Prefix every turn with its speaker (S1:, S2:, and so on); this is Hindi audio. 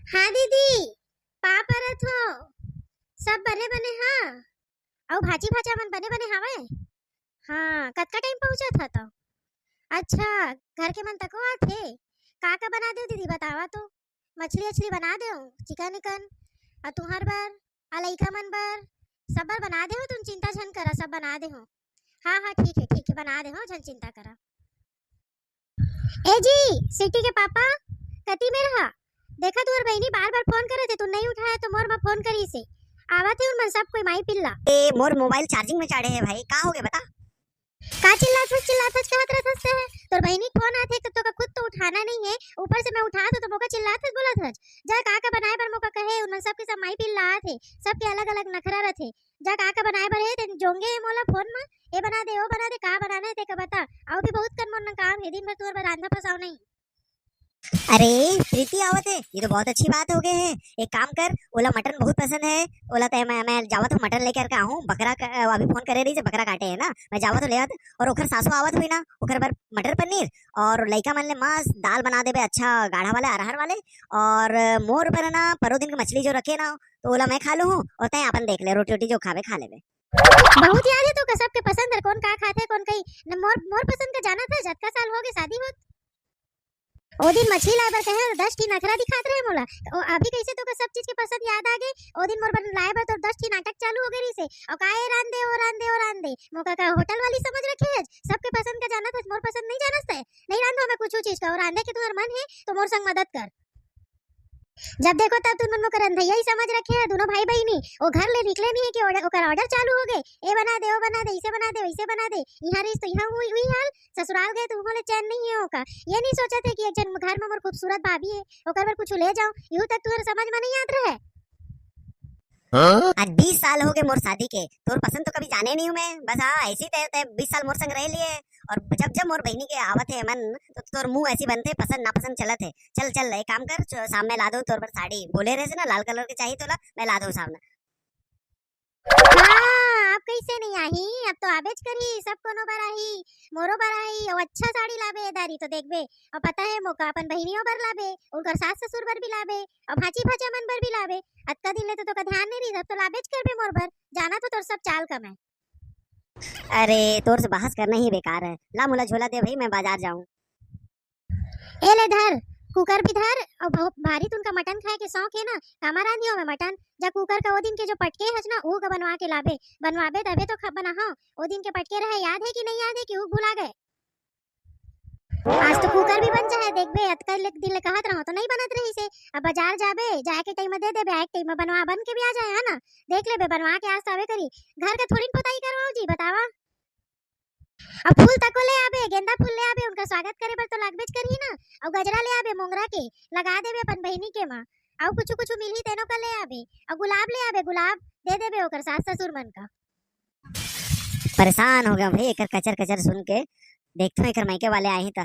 S1: हाँ दीदी, पा परत हो सब बने बने। हाँ और भाजी भाजा मन बने बने हवे। हाँ कतका टाइम पहुंचा था तो। अच्छा घर के मन तको आथे। का बना दे दीदी बतावा तो। मछली अछली बना दे, चिकन इकन और तुहर बर आ लइका मन बर सब बर बना दे हो। तुम चिंता झन करा, सब बना दे हो। हाँ हाँ ठीक है बना दे हो, झन चिंता करा। ए जी सिटी के पापा कति में रहा। देखा तुहर बहनी बार बार फोन करे थे, तू नहीं उठाया तो मोर में फोन करी से आवत है। उन सब कोई माई पिल्ला
S2: ए मोर मोबाइल चार्जिंग में चाड़े है भाई, का हो गया बता।
S1: का चिल्लात कहत रहत है। तोर बहनी फोन आथे तो का खुद तो उठाना नहीं है, ऊपर से मैं उठा तो मोका चिल्लात बोलत हज। जा का बनाए पर मोका कहे उन सब के सब माई पिल्ला आथे, सबके अलग अलग नखरा रहथे। जा का बनाए पर है ते जोंगे मोला फोन में ए बना दे ओ बना दे, का बनाना है ते का बता। और भी बहुत कर मोर काम है, दिन भर तोर बर रांधा फसाओ नहीं।
S2: अरे प्रीति आवत है, ये तो बहुत अच्छी बात हो गई है। एक काम कर, ओला मटन बहुत पसंद है। ओला तो मैं जावत हूँ मटन लेकर के आऊँ। बकरा अभी फोन करे रही से बकरा काटे है ना, मैं जावत ले आत। और ओखर सासू आवत हुई ना, ओखर बर मटर पनीर और लइका मन ले मस्त दाल बना देबे, अच्छा गाढ़ा वाले अरहर वाले। और मोर पर ना परो दिन की मछली जो रखे ना, तो ओला मैं खा लू हूँ और तय अपन देख ले, रोटी रोटी जो खावे खा लेबे।
S1: बहुत याद है तो सबके पसंद है, कौन का खाते कौन कहीं। मोर मोर पसंद का जाना था। जतका साल हो गए शादी होत ओ दिन मछली लाए बर कहे 10 ठी नखरा दिखात रहे मोला। ओ अभी कैसे तो का सब चीज के पसंद याद आ गए। ओ दिन मोर बर लाए बर तो 10 ठी नाटक चालू हो गई से। और काए रान दे ओ रान दे ओ रान दे, मोका का होटल वाली समझ रखे है। सबके पसंद का जाना था, मोर पसंद नहीं जानत है। नहीं रान दो मैं कुछ चीज का, और रांधे के तुम्हार मन है तो मोर संग मदद कर। जब देखो तब तुम मन को रंधैया ही समझ रखे हैं दोनों भाई बहनी। वो घर ले निकले नहीं है कि ऑर्डर चालू हो गए। ए बना दे ओ बना दे, इसे बना दे वैसे बना दे। यहाँ रही तो यहाँ हुई हुई हाल, ससुराल गए तो उन्होंने चैन नहीं है होगा। ये नहीं सोचा थे कि एक जन घर में मोर खूबसूरत भाभी है, ओकर पर कुछ ले जाऊं। यूं तक तुम्हारे समझ में नहीं आत रहे।
S2: आज 20 साल हो गए मोर शादी के, तोर पसंद तो कभी जाने नहीं हूँ मैं। बस हाँ ऐसी तय 20 साल मोर संग रह लिए। और जब जब मोर बहनी के आवत है मन, तो तोर मुंह ऐसी बनते पसंद नापसंद चलत है। चल चल एक काम कर, सामने ला दो तोर पर साड़ी। बोले रहे से ना लाल कलर की चाहिए, तो ला मैं ला दूं सामने।
S1: हाँ अब कैसे नहीं आई, अब तो आबेज करी। सब कोनो बर आई, मोरो बर आई। और अच्छा साड़ी लाबे दारी तो देखबे। और पता है मोका अपन बहनियों बर लाबे, उनकर सास ससुर बर भी लाबे, और भाची भाजा मन बर भी लाबे। अतका दिन ले तो का ध्यान नहीं रही, तो लाबेज करबे मोर बर। जाना तो तोर सब चाल कम है।
S2: अरे तोर से बहस करना ही बेकार है। ला मुला झोला दे भाई, मैं बाजार जाऊं।
S1: ए ले धर कुकर भी धर। और बहुत भारी तुमका मटन खाए के शौक है ना, कामा रांधियो मैं मटन। जा कुकर का वो दिन के जो पटके है ना, ऊ का बनवा के लाबे। बनवाबे तबे तो बनाओ। वो दिन के पटके रहे, याद है कि नहीं याद है कि ऊ भुला गए। आज तो कुकर भी बन जाए देखबे। अतका दिन ले कहत रहो तो नहीं बनत रही से। अब बाजार जाबे, जाए के टाइम में दे देबे, एक टाइम में बनवा बन के भी आ जाए है ना। देख लेबे बनवा के आज तो आवे करी। घर का थोड़ी पोताई करवाओ जी बतावा। अब फूल तको ले आबे, गेंदा फूल ले आबे, उनका स्वागत करे बर तो लागबेच करही ना। और गजरा ले आबे मोंगरा के, लगा देबे अपन बहनी के मां। और कुछ कुछ मिलही तेनो का ले आबे। और गुलाब ले आबे, गुलाब दे देबे ओकर सास ससुर मन का।
S2: परेशान हो गया भाई एकर कचर कचर सुन के। देखते हैं एकर मायके वाले आए ही ता।